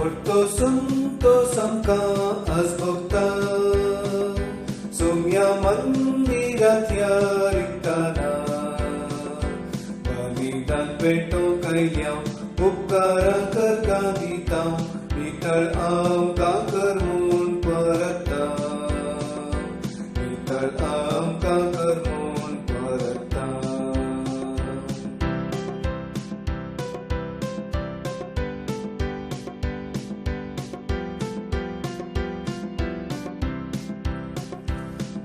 Porto sunto samka asbokta Sumya mandiratya riktana Balidan peto kailyam Upkara karkaditam Vital am kakarmun parata Vital am kakarmun parata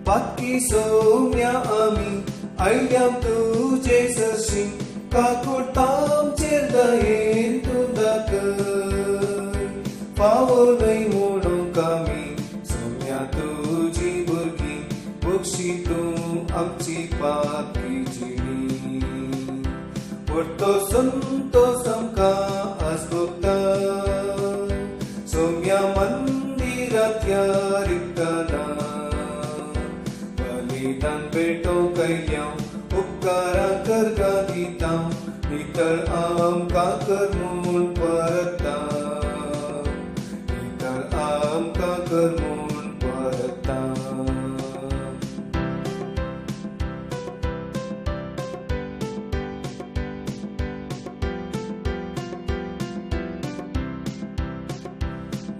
Paki somya ami ailyam tuje sashin kakurtam cerdayen tundakai pavonai modon kami somya tuji burgi bukshitu amchi paki jini porto santo samka asbokta somya mandiratya riktana Dan peto kailyam upkara kargaditam Vital am kakarmun parata Vital am kakarmun parata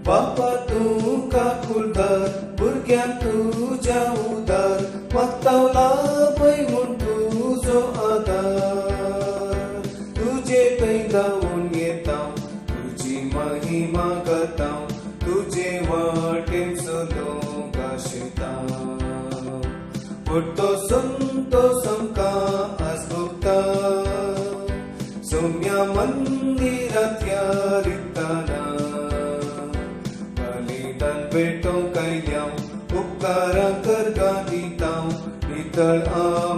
Bapa tu kakuldar burgyan tu jaudar Magtawla bai mun tuzo adar तुझे पैदावून येतां तुझी महिमा करतां तुझे वाटेन सलो गाशेतां porto santo samka asbokta somya mandiratya riktana balidan peto kailyam upkara kargaditam Vital am